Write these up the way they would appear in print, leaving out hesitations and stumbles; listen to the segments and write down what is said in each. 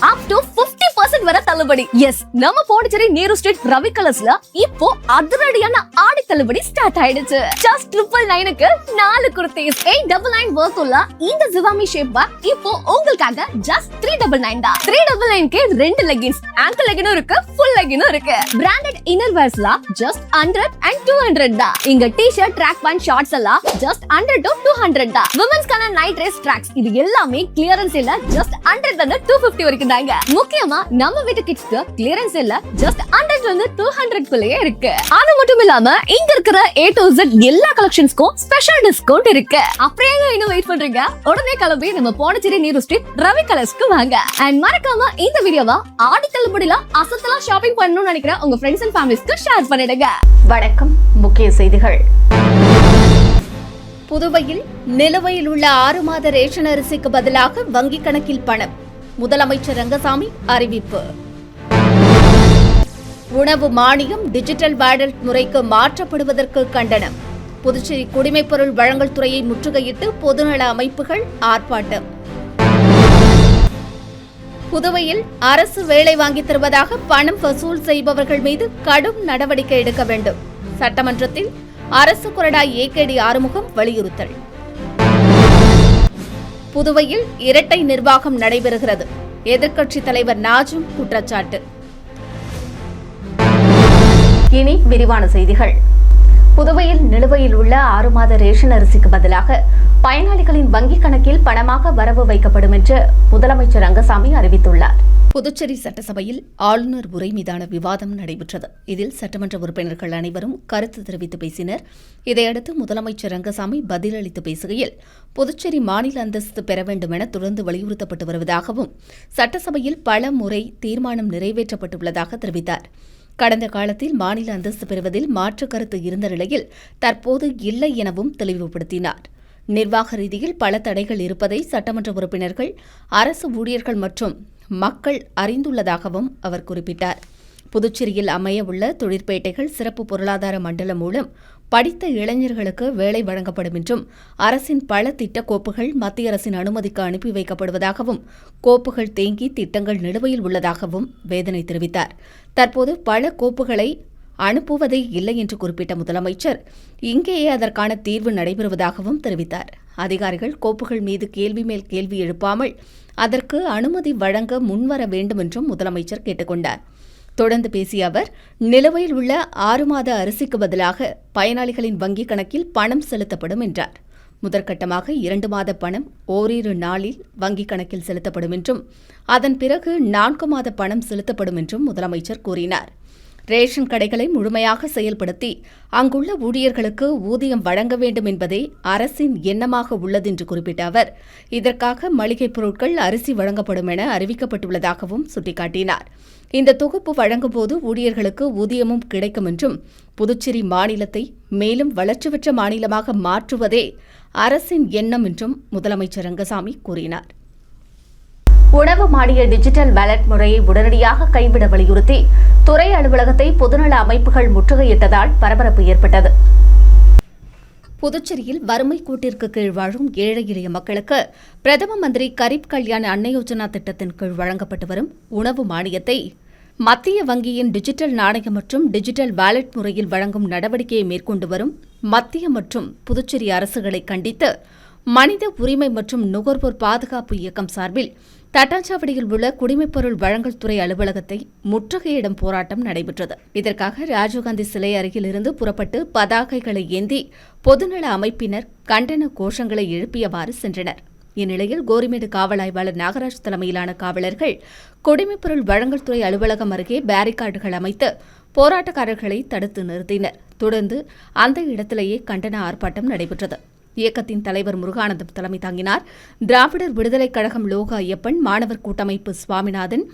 up to 50% வரை தள்ளுபடி. S, நம்ம பாண்டிச்சேரி நேரு ஸ்ட்ரீட் ரவி கலர்ஸ்ல இப்போ அதிரடியான ஆடி தள்ளுபடி ஸ்டார்ட் ஆயிடுச்சு. ஜஸ்ட் 999க்கு 4 குர்தீஸ் 899 வர்த் உள்ள இந்த ஜிவாமி ஷேப் பேக் இப்போ உங்களுக்காக ஜஸ்ட் 399 தான். 399க்கு 2 லெகின்ஸ், ஆங்கிள் லெகினும் இருக்கு, ஃபுல் லெகினும் இருக்கு. பிராண்டட் இன்னர் வேர்ஸ்ல ஜஸ்ட் 100 and 200 தான். இங்க டி-ஷர்ட், ட்ராக் பேண்ட், ஷார்ட்ஸ் எல்லாம் ஜஸ்ட் 100 to 200 தான். விமென்ஸ்க்கான நைட் ட்ரெஸ், ட்ராக்ஸ் இது எல்லாமே கிளியரன்ஸ் இல்ல ஜஸ்ட் 100 ல 250 வரைக்கும் தாங்க. முக்கியமா நம்ம வீட்டு கிட்ஸ்க்கு கிளியரன்ஸ் இல்ல ஜஸ்ட் 100 ல 200 குள்ளேயே இருக்கு. அது மட்டும் இல்லாம இங்க இருக்கிற A to Z எல்லா கலெக்ஷன்ஸ்க்கும் ஸ்பெஷல் டிஸ்கவுண்ட் இருக்கு. அப்படியே இன்னும் வெயிட் பண்றீங்க? உடனே கிளம்பி நம்ம பாண்டிச்சேரி நேரு ஸ்ட்ரீட் ரவி கலர்ஸ்க்கு வாங்க. அண்ட் மறக்காம இந்த வீடியோவை ஆடி தள்ளுபடியில அசத்தலா ஷாப்பிங் பண்ணணும்னு நினைக்கிற உங்க ஃப்ரெண்ட்ஸ் அண்ட் ஃபேமிலிஸ்க்கு ஷேர் பண்ணிடுங்க. வணக்கம். முக்கிய செய்திகள். புதுவையில் நிலுவையில் உள்ள 6 மாத ரேஷன் அரிசிக்கு பதிலாக வங்கி கணக்கில் பணம். முதலமைச்சர் ரங்கசாமி அறிவிப்பு. உணவு மானியம் டிஜிட்டல் வாலெட் முறைக்கு மாற்றப்படுவதற்கு கண்டனம். புதுச்சேரி குடிமைப்பொருள் வழங்கல் துறையை முற்றுகையிட்டு பொதுநல அமைப்புகள் ஆர்ப்பாட்டம். புதுவையில் அரசு வேலை வாங்கித் தருவதாக பணம் வசூல் செய்பவர்கள் மீது கடும் நடவடிக்கை எடுக்க வேண்டும். சட்டமன்றத்தில் அரசு கொறடா AKD ஆறுமுகம் வலியுறுத்தல். புதுவையில் இரட்டை நிர்வாகம் நடைபெறுகிறது. எதிர்க்கட்சித் தலைவர் நாஜும் குற்றச்சாட்டு. இனி விரிவான செய்திகள். புதுவையில் நிலுவையில் உள்ள 6 மாத ரேஷன் அரிசிக்கு பதிலாக பயனாளிகளின் வங்கிக் கணக்கில் பணமாக வரவு வைக்கப்படும் என்று முதலமைச்சர் ரங்கசாமி அறிவித்துள்ளார். புதுச்சேரி சட்டசபையில் ஆளுநர் உரை மீதான விவாதம் நடைபெற்றது. இதில் சட்டமன்ற உறுப்பினர்கள் அனைவரும் கருத்து தெரிவித்து பேசினர். இதையடுத்து முதலமைச்சர் ரங்கசாமி பதிலளித்து பேசுகையில், புதுச்சேரி மாநில அந்தஸ்து பெற வேண்டும் என தொடர்ந்து வலியுறுத்தப்பட்டு வருவதாகவும் சட்டசபையில் பல முறை தீர்மானம் நிறைவேற்றப்பட்டுள்ளதாக தெரிவித்தார். கடந்த காலத்தில் மாநில அந்தஸ்து பெறுவதில் மாற்று கருத்து இருந்த நிலையில் தற்போது இல்லை எனவும் தெளிவுபடுத்தினார். நிர்வாக ரீதியில் பல தடைகள் இருப்பதை சட்டமன்ற உறுப்பினர்கள், அரசு ஊழியர்கள் மற்றும் மக்கள் அறிந்துள்ளதாகவும் அவர் குறிப்பிட்டார். புதுச்சேரியில் அமைய உள்ள தொழிற்பேட்டைகள் சிறப்பு பொருளாதார மண்டலம் மூலம் படித்த இளைஞர்களுக்கு வேலை வழங்கப்படும் என்றும், அரசின் பல திட்ட கோப்புகள் மத்திய அரசின் அனுமதிக்கு அனுப்பி வைக்கப்படுவதாகவும், கோப்புகள் தேங்கி திட்டங்கள் நிலுவையில் உள்ளதாகவும் வேதனை தெரிவித்தார். தற்போது பல கோப்புகளை அனுப்புவதே இல்லை என்று குறிப்பிட்ட முதலமைச்சர், இங்கேயே அதற்கான தீர்வு நடைபெறுவதாகவும் தெரிவித்தார். அதிகாரிகள் கோப்புகள் மீது கேள்வி மேல் கேள்வி எழுப்பாமல் அதற்கு அனுமதி வழங்க முன்வர வேண்டும் என்றும் முதலமைச்சர் கேட்டுக் கொண்டார். தொடர்ந்து பேசிய அவர், நிலுவையில் உள்ள 6 மாத அரிசிக்கு பதிலாக பயனாளிகளின் வங்கிக் கணக்கில் பணம் செலுத்தப்படும் என்றார். முதற்கட்டமாக 2 மாத பணம் ஓரிரு நாளில் வங்கிக் கணக்கில் செலுத்தப்படும் என்றும், அதன் பிறகு 4 மாத பணம் செலுத்தப்படும் என்றும் முதலமைச்சர் கூறினார். ரேஷன் கடைகளை முழுமையாக செயல்படுத்தி அங்குள்ள ஊழியர்களுக்கு ஊதியம் வழங்க வேண்டும் என்பதே அரசின் எண்ணமாக உள்ளது என்று குறிப்பிட்ட அவர், இதற்காக மளிகைப் பொருட்கள், அரிசி வழங்கப்படும் என அறிவிக்கப்பட்டுள்ளதாகவும் சுட்டிக்காட்டினார். இந்த தொகுப்பு வழங்கும்போது ஊழியர்களுக்கு ஊதியமும் கிடைக்கும் என்றும், புதுச்சேரி மாநிலத்தை மேலும் வளர்ச்சி பெற்ற மாநிலமாக மாற்றுவதே அரசின் எண்ணம் என்றும் முதலமைச்சர் ரங்கசாமி கூறினார். உணவு மானிய டிஜிட்டல் வாலெட் முறையை உடனடியாக கைவிட வலியுறுத்தி துறை அலுவலகத்தை பொதுநல அமைப்புகள் முற்றுகையிட்டதால் பரபரப்பு ஏற்பட்டது. புதுச்சேரியில் வறுமை கோட்டிற்கு கீழ் வாழும் ஏழை எளிய மக்களுக்கு பிரதம மந்திரி கரீப் கல்யாண் அன்ன யோஜனா திட்டத்தின் கீழ் வழங்கப்பட்டு வரும் உணவு மானியத்தை மத்திய வங்கியின் டிஜிட்டல் நாணயம் மற்றும் டிஜிட்டல் வாலெட் முறையில் வழங்கும் நடவடிக்கையை மேற்கொண்டு வரும் மத்திய மற்றும் புதுச்சேரி அரசுகளை கண்டித்து மனித உரிமை மற்றும் நுகர்வோர் பாதுகாப்பு இயக்கம் சார்பில் தட்டாஞ்சாவடியில் உள்ள குடிமைப்பொருள் வழங்கல் துறை அலுவலகத்தை முற்றுகையிடும் போராட்டம் நடைபெற்றது. இதற்காக ராஜீவ்காந்தி சிலை அருகிலிருந்து புறப்பட்டு பதாகைகளை ஏந்தி பொதுநல அமைப்பினர் கண்டன கோஷங்களை எழுப்பியவாறு சென்றனர். இந்நிலையில் கோரிமேடு காவல் ஆய்வாளர் நாகராஜ் தலைமையிலான காவலர்கள் குடிமைப்பொருள் வழங்கல் துறை அலுவலகம் அருகே பேரிகார்டுகள் அமைத்து போராட்டக்காரர்களை தடுத்து நிறுத்தினர். தொடர்ந்து அந்த இடத்திலேயே கண்டன ஆர்ப்பாட்டம் நடைபெற்றது. இயக்கத்தின் தலைவர் முருகானந்தம் தலைமை தாங்கினார். திராவிடர் விடுதலைக் கழகம் லோக ஐயப்பன், மாணவர் கூட்டமைப்பு சுவாமிநாதன்,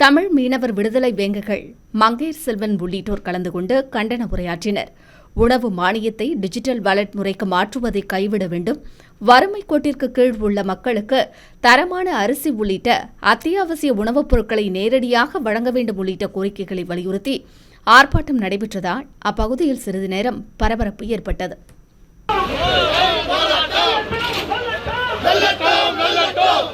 தமிழ் மீனவர் விடுதலை வேங்கைகள் மங்கையர் செல்வன் உள்ளிட்டோர் கலந்து கொண்டு கண்டன உரையாற்றினர். உணவு மானியத்தை டிஜிட்டல் வாலெட் முறைக்கு மாற்றுவதை கைவிட வேண்டும், வறுமை கோட்டிற்கு கீழ் உள்ள மக்களுக்கு தரமான அரிசி உள்ளிட்ட அத்தியாவசிய உணவுப் பொருட்களை நேரடியாக வழங்க வேண்டும் உள்ளிட்ட கோரிக்கைகளை வலியுறுத்தி ஆர்ப்பாட்டம் நடைபெற்றதால் அப்பகுதியில் சிறிது நேரம் பரபரப்பு ஏற்பட்டது. வெள்ளட்டம் வெள்ளட்டம்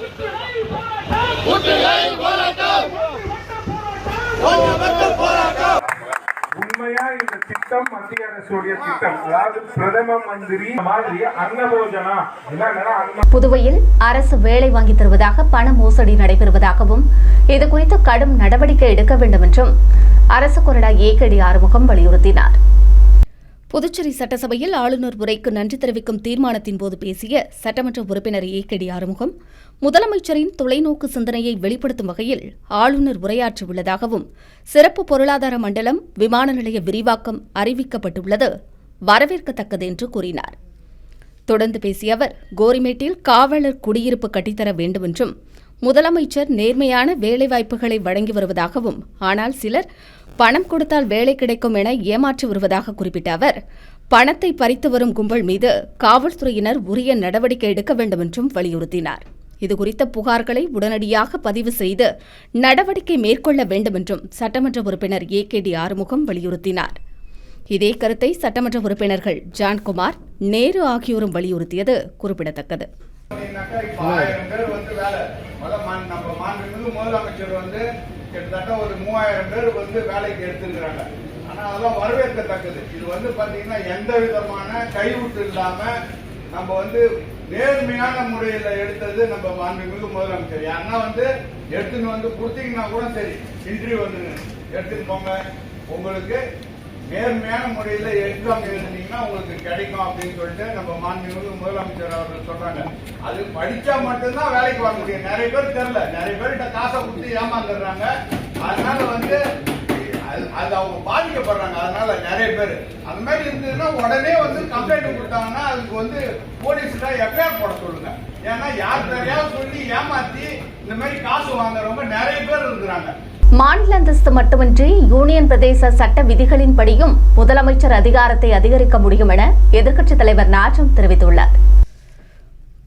உண்மையா இந்த திட்டம் மத்திய அரசுடைய திட்டம், அதாவது பிரதம மந்திரி மாதிரி அன்னபோஜனா. புதுவையில் அரசு வேலை வாங்கி தருவதாக பண மோசடி நடைபெறுவதாகவும் இதுகுறித்து கடும் நடவடிக்கை எடுக்க வேண்டும் என்றும் அரசு கொறடா ஏ.கே.டி. ஆறுமுகம் வலியுறுத்தினார். புதுச்சேரி சட்டசபையில் ஆளுநர் உரைக்கு நன்றி தெரிவிக்கும் தீர்மானத்தின் போது பேசிய சட்டமன்ற உறுப்பினர் ஏ.கே.டி. ஆறுமுகம், முதலமைச்சரின் தொலைநோக்கு சிந்தனையை வெளிப்படுத்தும் வகையில் ஆளுநர் உரையாற்றியுள்ளதாகவும், சிறப்பு பொருளாதார மண்டலம் விமான நிலைய விரிவாக்கம் அறிவிக்கப்பட்டுள்ளது வரவேற்கத்தக்கது என்று கூறினார். தொடர்ந்து பேசிய அவர், கோரிமேட்டில் காவலர் குடியிருப்பு கட்டித்தர வேண்டும் என்றும், முதலமைச்சர் நேர்மையான வேலைவாய்ப்புகளை வழங்கி வருவதாகவும், ஆனால் சிலர் பணம் கொடுத்தால் வேலை கிடைக்கும் என ஏமாற்றி வருவதாக குறிப்பிட்ட அவர், பணத்தை பறித்து வரும் கும்பல் மீது காவல்துறையினர் உரிய நடவடிக்கை எடுக்க வேண்டும் என்றும் வலியுறுத்தினார். இதுகுறித்த புகார்களை உடனடியாக பதிவு செய்து நடவடிக்கை மேற்கொள்ள வேண்டும் என்றும் சட்டமன்ற உறுப்பினர் ஏ.கே.டி. ஆறுமுகம் வலியுறுத்தினார். இதே கருத்தை சட்டமன்ற உறுப்பினர்கள் ஜான்குமார், நேரு ஆகியோரும் வலியுறுத்தியது குறிப்பிடத்தக்கது. கிட்டத்தட்ட ஒரு 3000 பேர் வேலைக்கு எடுத்துக்கிறாங்க. ஆனா அதெல்லாம் வரவேற்கத்தக்கது. இது பாத்தீங்கன்னா எந்த விதமான கைவிட்டு இல்லாம நம்ம நேர்மையான முறையில எடுத்தது நம்ம மாண்புமிகு முதலமைச்சர். யாருன்னா எடுத்துன்னு கொடுத்தீங்கன்னா கூட சரி, இன்டர்வியூ எடுத்துன்னு போங்க, உங்களுக்கு நேர்மையான முறையில எக்ஸாம் எழுதுனீங்கன்னா உங்களுக்கு கிடைக்கும் அப்படின்னு சொல்லிட்டு நம்ம மாண்புமிகு முதலமைச்சர் அவர்கள் சொல்றாங்க. அது படிச்சா மட்டும்தான் வேலைக்கு வர முடியும். நிறைய பேர் தெரியல, நிறைய பேர்கிட்ட காசை கொடுத்து ஏமாந்துடுறாங்க. அதனால அது அவங்க பாதிக்கப்படுறாங்க. அதனால நிறைய பேர் அந்த மாதிரி இருந்ததுன்னா உடனே கம்ப்ளைண்ட் கொடுத்தாங்கன்னா அதுக்கு போலீஸ்ல எஃப்ஐஆர் போட சொல்லுங்க. ஏன்னா யார் யாரையாவது சொல்லி ஏமாத்தி இந்த மாதிரி காசு வாங்குறவங்க நிறைய பேர் இருக்கிறாங்க. மாநில அந்தஸ்து மட்டுமின்றி யூனியன் பிரதேச சட்ட விதிகளின்படியும் முதலமைச்சர் அதிகாரத்தை அதிகரிக்க முடியும் என எதிர்க்கட்சித் தலைவர் நாஜம் தெரிவித்துள்ளார்.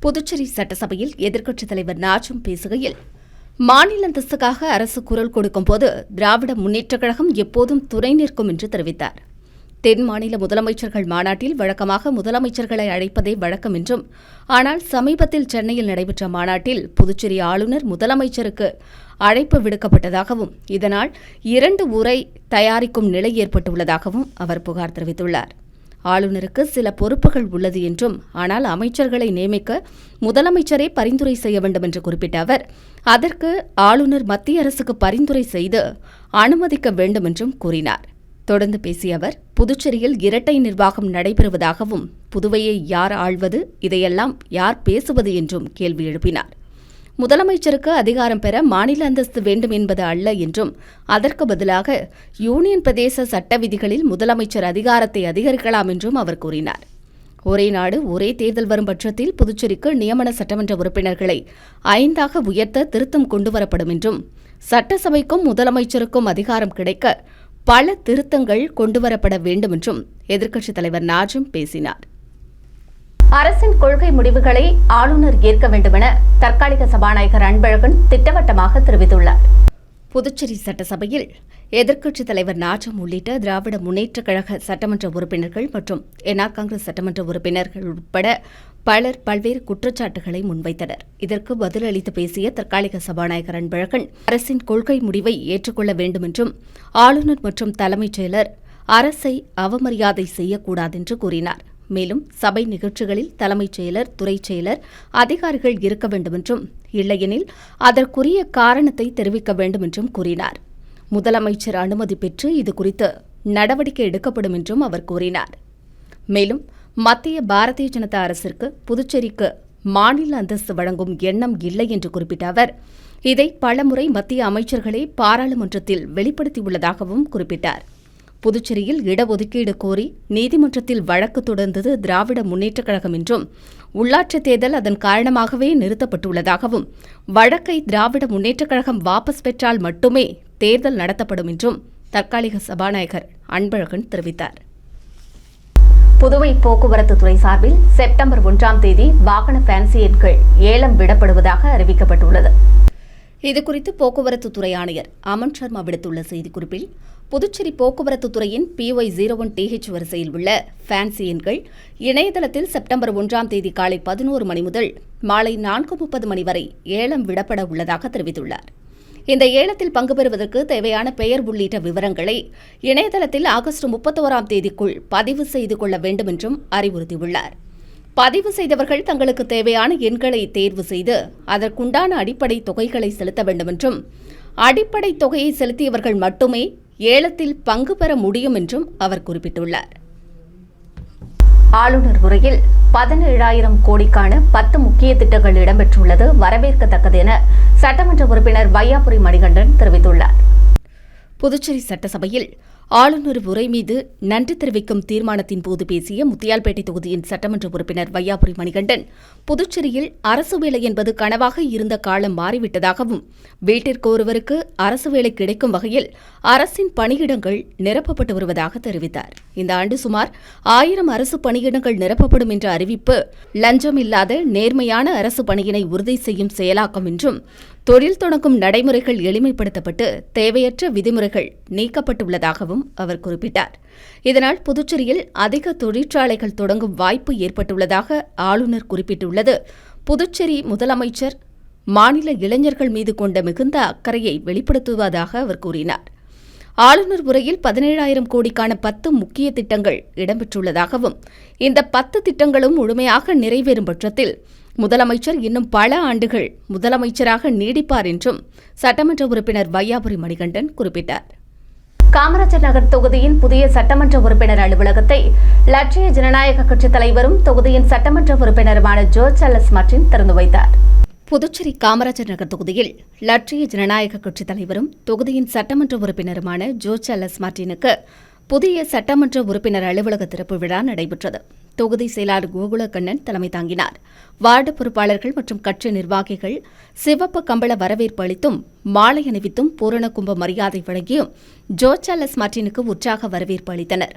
புதுச்சேரி சட்டசபையில் எதிர்க்கட்சித் தலைவர் நாஜம் பேசுகையில், மாநில அந்தஸ்துக்காக அரசு குரல் கொடுக்கும் போது திராவிட முன்னேற்றக் கழகம் எப்போதும் துணை நிற்கும் என்று தெரிவித்தார். தென் மாநில முதலமைச்சர்கள் மாநாட்டில் வழக்கமாக முதலமைச்சர்களை அழைப்பதே வழக்கம் என்றும், ஆனால் சமீபத்தில் சென்னையில் நடைபெற்ற மாநாட்டில் புதுச்சேரி ஆளுநர் முதலமைச்சருக்கு அழைப்பு விடுக்கப்பட்டதாகவும், இதனால் 2 உரை தயாரிக்கும் நிலை ஏற்பட்டுள்ளதாகவும் அவர் புகார் தெரிவித்துள்ளார். ஆளுநருக்கு சில பொறுப்புகள் உள்ளது என்றும், ஆனால் அமைச்சர்களை நியமிக்க முதலமைச்சரே பரிந்துரை செய்ய வேண்டும் என்று குறிப்பிட்ட அவர், அதற்கு ஆளுநர் மத்திய அரசுக்கு பரிந்துரை செய்து அனுமதிக்க வேண்டும் என்றும் கூறினார். தொடர்ந்து பேசிய அவர், புதுச்சேரியில் இரட்டை நிர்வாகம் நடைபெறுவதாகவும், புதுவையை யார் ஆள்வது, இதையெல்லாம் யார் பேசுவது என்றும் கேள்வி எழுப்பினார். முதலமைச்சருக்கு அதிகாரம் பெற மாநில அந்தஸ்து வேண்டும் என்பது அல்ல என்றும், அதற்கு பதிலாக யூனியன் பிரதேச சட்ட விதிகளில் முதலமைச்சர் அதிகாரத்தை அதிகரிக்கலாம் என்றும் அவர் கூறினார். ஒரே நாடு ஒரே தேர்தல் வரும் பட்சத்தில் புதுச்சேரிக்கு நியமன சட்டமன்ற உறுப்பினர்களை 5ஆக உயர்த்த திருத்தம் கொண்டுவரப்படும் என்றும், சட்டசபைக்கும் முதலமைச்சருக்கும் அதிகாரம் கிடைக்க பல திருத்தங்கள் கொண்டுவரப்பட வேண்டும் என்றும் எதிர்க்கட்சித் தலைவர் நாஜம் பேசினார். அரசின் கொள்கை முடிவுகளை ஆளுநர் ஏற்க வேண்டுமென தற்காலிக சபாநாயகர் அன்பழகன் திட்டவட்டமாக தெரிவித்துள்ளார். புதுச்சேரி சட்டசபையில் எதிர்க்கட்சித் தலைவர் நாஜம் உள்ளிட்ட திராவிட முன்னேற்றக் கழக சட்டமன்ற உறுப்பினர்கள் மற்றும் என்ஆர் காங்கிரஸ் சட்டமன்ற உறுப்பினர்கள் உட்பட பலர் பல்வேறு குற்றச்சாட்டுகளை முன்வைத்தனர். இதற்கு பதிலளித்து பேசிய தற்காலிக சபாநாயகர் அன்பழகன், அரசின் கொள்கை முடிவை ஏற்றுக்கொள்ள வேண்டும் என்றும், ஆளுநர் மற்றும் தலைமைச் செயலர் அரசை அவமரியாதை செய்யக்கூடாது என்று கூறினார். மேலும் சபை நிகழ்ச்சிகளில் தலைமைச் செயலர், துறைச் செயலர், அதிகாரிகள் இருக்க வேண்டும் என்றும், இல்லையெனில் அதற்குரிய காரணத்தை தெரிவிக்க வேண்டும் என்றும் கூறினார். முதலமைச்சர் அனுமதி பெற்று இதுகுறித்து நடவடிக்கை எடுக்கப்படும் என்றும் அவர் கூறினார். மேலும் மத்திய பாரதிய ஜனதா அரசிற்கு புதுச்சேரிக்கு மாநில அந்தஸ்து வழங்கும் எண்ணம் இல்லை என்று குறிப்பிட்ட அவர், இதை பலமுறை மத்திய அமைச்சர்களே பாராளுமன்றத்தில் வெளிப்படுத்தியுள்ளதாகவும் குறிப்பிட்டார். புதுச்சேரியில் இடஒதுக்கீடு கோரி நீதிமன்றத்தில் வழக்கு தொடர்ந்தது திராவிட முன்னேற்றக் கழகம் என்றும், உள்ளாட்சித் தேர்தல் அதன் காரணமாகவே நிறுத்தப்பட்டுள்ளதாகவும், வழக்கை திராவிட முன்னேற்றக் கழகம் வாபஸ் பெற்றால் மட்டுமே தேர்தல் நடத்தப்படும் என்றும் தற்காலிக சபாநாயகர் அன்பழகன் தெரிவித்தார். புதுவை போக்குவரத்து துறை சார்பில் செப்டம்பர் 1ஆம் தேதி வாகன ஃபேன்சி எண்கள் ஏலம் விடப்படுவதாக அறிவிக்கப்பட்டுள்ளது. இதுகுறித்து போக்குவரத்து துறை ஆணையர் அமன் சர்மா விடுத்துள்ள செய்திக்குறிப்பில், புதுச்சேரி போக்குவரத்து துறையின் PY01TH வரிசையில் உள்ள ஃபேன்சி எண்கள் இணையதளத்தில் செப்டம்பர் 1ஆம் தேதி காலை 11 மணி முதல் மாலை 4:30 மணி வரை ஏலம் விடப்பட உள்ளதாக தெரிவித்துள்ளார். இந்த ஏலத்தில் பங்கு பெறுவதற்கு தேவையான பெயர் உள்ளிட்ட விவரங்களை இணையதளத்தில் ஆகஸ்ட் 31ஆம் தேதிக்குள் பதிவு செய்து கொள்ள வேண்டும் என்றும் அறிவுறுத்தியுள்ளார். பதிவு செய்தவர்கள் தங்களுக்கு தேவையான எண்களை தேர்வு செய்து அதற்குண்டான அடிப்படை தொகைகளை செலுத்த வேண்டும் என்றும், அடிப்படை தொகையை செலுத்தியவர்கள் மட்டுமே ஏலத்தில் பங்கு பெற முடியும் என்றும் அவர் குறிப்பிட்டுள்ளார். ஆளுநர் உரையில் 17,000 கோடிக்கான 10 முக்கிய திட்டங்கள் இடம்பெற்றுள்ளது வரவேற்கத்தக்கது என சட்டமன்ற உறுப்பினர் வையாபுரி மணிகண்டன் தெரிவித்துள்ளார். புதுச்சேரி சட்டசபையில் ஆளுநர் உரை மீது நன்றி தெரிவிக்கும் தீர்மானத்தின் போது பேசிய முத்தியால்பேட்டை தொகுதியின் சட்டமன்ற உறுப்பினர் வையாபுரி மணிகண்டன், புதுச்சேரியில் அரசு வேலை என்பது கனவாக இருந்த காலம் மாறிவிட்டதாகவும், வீட்டிற்கு ஒருவருக்கு அரசு வேலை கிடைக்கும் வகையில் அரசின் பணியிடங்கள் நிரப்பப்பட்டு வருவதாக தெரிவித்தார். இந்த ஆண்டு சுமார் 1000 அரசு பணியிடங்கள் நிரப்பப்படும் என்ற அறிவிப்பு லஞ்சம் இல்லாத நேர்மையான அரசு பணியினை உறுதி செய்யும் செயலாக்கம் என்றும், தொழில் தொடங்கும் நடைமுறைகள் எளிமைப்படுத்தப்பட்டு தேவையற்ற விதிமுறைகள் நீக்கப்பட்டுள்ளதாகவும் அவர் குறிப்பிட்டார். இதனால் புதுச்சேரியில் அதிக தொழிற்சாலைகள் தொடங்கும் வாய்ப்பு ஏற்பட்டுள்ளதாக ஆளுநர் குறிப்பிட்டுள்ளது புதுச்சேரி முதலமைச்சர் மாநில இளைஞர்கள் மீது கொண்ட மிகுந்த அக்கறையை வெளிப்படுத்துவதாக அவர் கூறினார். ஆளுநர் உரையில் 17,000 கோடிக்கான 10 முக்கிய திட்டங்கள் இடம்பெற்றுள்ளதாகவும், இந்த 10 திட்டங்களும் முழுமையாக நிறைவேறும் பட்சத்தில் முதலமைச்சர் இன்னும் பல ஆண்டுகள் முதலமைச்சராக நீடிப்பார் என்றும் சட்டமன்ற உறுப்பினர் வையாபுரி மணிகண்டன் குறிப்பிட்டார். காமராஜர் நகர் தொகுதியின் புதிய சட்டமன்ற உறுப்பினர் அலுவலகத்தை லட்சிய ஜனநாயக கட்சித் தலைவரும் தொகுதியின் சட்டமன்ற உறுப்பினருமான ஜோர்ஜ் சார்லஸ் மார்டின் திறந்து வைத்தார். புதுச்சேரி காமராஜர் நகர் தொகுதியில் லட்சிய ஜனநாயக கட்சித் தலைவரும் தொகுதியின் சட்டமன்ற உறுப்பினருமான ஜோர்ஜ் சார்லஸ் மார்டினுக்கு புதிய சட்டமன்ற உறுப்பினர் அலுவலக திறப்பு விழா நடைபெற்றது. தொகுதி செயலாளர் கோகுலக்கண்ணன் தலைமை தாங்கினார். வார்டு பொறுப்பாளர்கள் மற்றும் கட்சி நிர்வாகிகள் சிவப்பு கம்பள வரவேற்பு அளித்தும் மாலை அணிவித்தும் பூரண கும்ப மரியாதை வழங்கியும் ஜோர்ஜ் சார்லஸ் மார்டினுக்கு உற்சாக வரவேற்பு அளித்தனர்.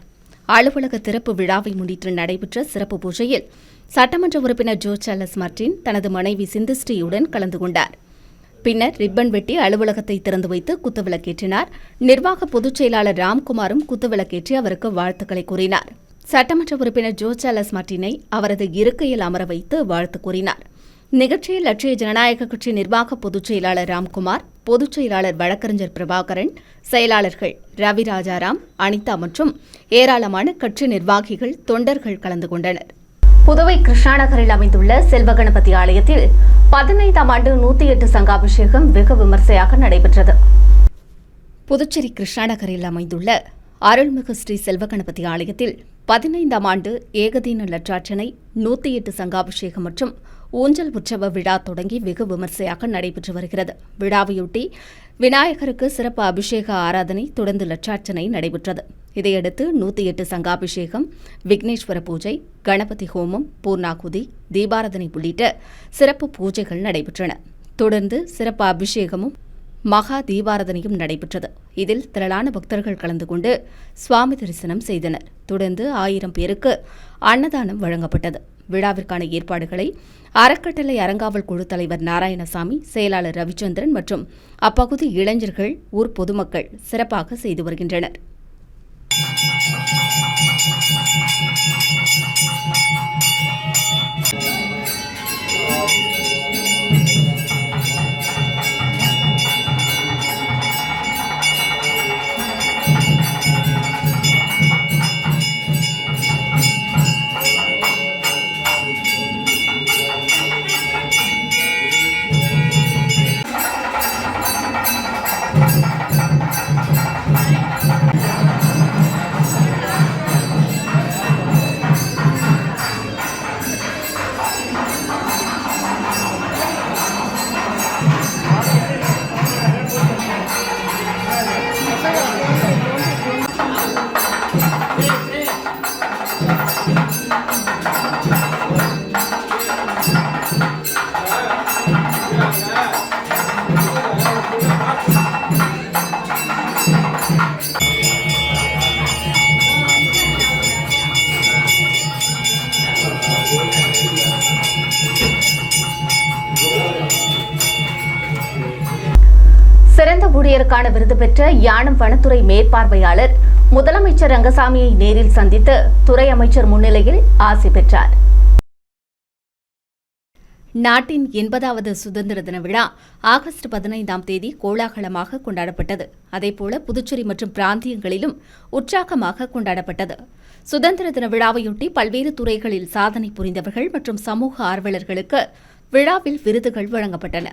அலுவலக திறப்பு விழாவை முன்னிட்டு நடைபெற்ற சிறப்பு பூஜையில் சட்டமன்ற உறுப்பினர் ஜோர்ஜ் சார்லஸ் மார்டின் தனது மனைவி சிந்துஸ்ரீயுடன் கலந்து கொண்டார். பின்னர் ரிப்பன் வெட்டி அலுவலகத்தை திறந்து வைத்து குத்துவிளக்கேற்றினார். நிர்வாக பொதுச் செயலாளர் ராம்குமாரும் குத்துவிளக்கேற்றி அவருக்கு வாழ்த்துக்களை கூறினார். சட்டமன்ற உறுப்பினர் ஜோர்ஜ் சார்லஸ் மார்டினை அவரது இருக்கையில் அமர வைத்து வாழ்த்து கூறினார். நிகழ்ச்சியில் லட்சிய ஜனநாயக கட்சி நிர்வாக பொதுச் செயலாளர் ராம்குமார், பொதுச் செயலாளர் வழக்கறிஞர் பிரபாகரன், செயலாளர்கள் ரவி ராஜாராம், அனிதா மற்றும் ஏராளமான கட்சி நிர்வாகிகள், தொண்டர்கள் கலந்து கொண்டனர். புதுவை கிருஷ்ணாநகரில் அமைந்துள்ள செல்வகணபதி ஆலயத்தில் 15ஆம் ஆண்டு 108 சங்காபிஷேகம் வெகு விமர்சையாக நடைபெற்றது. புதுச்சேரி கிருஷ்ணாநகரில் அமைந்துள்ள அருள்மிகு ஸ்ரீ செல்வகணபதி ஆலயத்தில் 15ஆம் ஆண்டு ஏகதீன லட்சார்ச்சனை, 108 சங்காபிஷேகம் மற்றும் ஊஞ்சல் உற்சவ விழா தொடங்கி வெகு விமர்சையாக நடைபெற்று வருகிறது. விழாவையொட்டி விநாயகருக்கு சிறப்பு அபிஷேக ஆராதனை, தொடர்ந்து லட்சார்ச்சனை நடைபெற்றது. இதையடுத்து 108 சங்காபிஷேகம், விக்னேஸ்வர பூஜை, கணபதி ஹோமம், பூர்ணாகுதி, தீபாராதனை உள்ளிட்ட சிறப்பு பூஜைகள் நடைபெற்றன. தொடர்ந்து சிறப்பு அபிஷேகமும் மகா தீபாராதனையும் நடைபெற்றது. இதில் திரளான பக்தர்கள் கலந்து கொண்டு சுவாமி தரிசனம் செய்தனர். தொடர்ந்து 1000 பேருக்கு அன்னதானம் வழங்கப்பட்டது. விழாவிற்கான ஏற்பாடுகளை அறக்கட்டளை அறங்காவல் குழு தலைவர் நாராயணசாமி, செயலாளர் ரவிச்சந்திரன் மற்றும் அப்பகுதி இளைஞர்கள், ஊர் பொதுமக்கள் சிறப்பாக செய்து வருகின்றனர். சிறந்த ஊழியருக்கான விருது பெற்ற யானம் வனத்துறை மேற்பார்வையாளர் முதலமைச்சர் ரங்கசாமியை நேரில் சந்தித்து துறை அமைச்சர் முன்னிலையில் ஆசி பெற்றார். நாட்டின் 80வது சுதந்திர தின விழா ஆகஸ்ட் 15ஆம் தேதி கோலாகலமாக கொண்டாடப்பட்டது. அதேபோல புதுச்சேரி மற்றும் பிராந்தியங்களிலும் உற்சாகமாக கொண்டாடப்பட்டது. சுதந்திர தின விழாவையொட்டி பல்வேறு துறைகளில் சாதனை புரிந்தவர்கள் மற்றும் சமூக ஆர்வலர்களுக்கு விழாவில் விருதுகள் வழங்கப்பட்டன.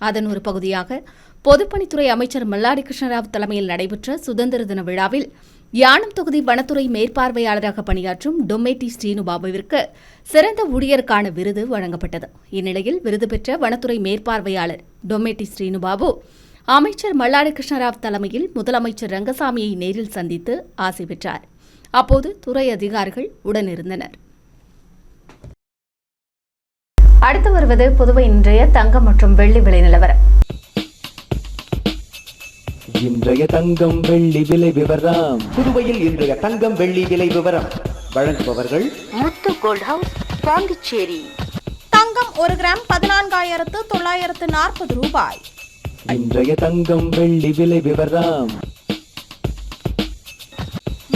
அதன் ஒரு பகுதியாக பொதுப்பணித்துறை அமைச்சர் மல்லாடி கிருஷ்ணராவ் தலைமையில் நடைபெற்ற சுதந்திர தின விழாவில் யானம் தொகுதி வனத்துறை மேற்பார்வையாளராக பணியாற்றும் டொமேட்டி ஸ்ரீனுபாபுவிற்கு சிறந்த ஊழியருக்கான விருது வழங்கப்பட்டது. இந்நிலையில் விருது பெற்ற வனத்துறை மேற்பார்வையாளர் டொமேட்டி ஸ்ரீனுபாபு அமைச்சர் மல்லாடி கிருஷ்ணராவ் தலைமையில் முதலமைச்சர் ரங்கசாமியை நேரில் சந்தித்து ஆசி பெற்றார். அப்போது துறை அதிகாரிகள் உடனிருந்தனர். அடுத்து வருவது புதுவை இன்றைய தங்கம் மற்றும் வெள்ளி விலை நிலவரம். இன்றைய தங்கம் வெள்ளி விலை விவரம். புதுவையில் இன்றைய தங்கம் வெள்ளி விலை விவரம் வழங்குபவர்கள் முத்து கோல்ட் ஹவுஸ், பாண்டிச்சேரி. தங்கம் 1 கிராம் 14,940 ரூபாய். இன்றைய தங்கம் வெள்ளி விலை விவரம்.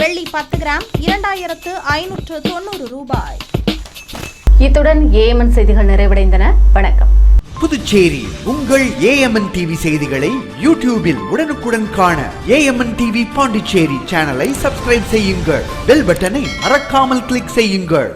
வெள்ளி 10 கிராம் 2,590 ரூபாய். இத்துடன் ஏஎம்என் செய்திகள் நிறைவடைந்தன. வணக்கம். புதுச்சேரி உங்கள் ஏஎம்என் டிவி செய்திகளை யூடியூபில் உடனுக்குடன் காண ஏஎம்என் டிவி பாண்டிச்சேரி சேனலை சப்ஸ்கிரைப் செய்யுங்கள். பெல் பட்டனை மறக்காமல் கிளிக் செய்யுங்கள்.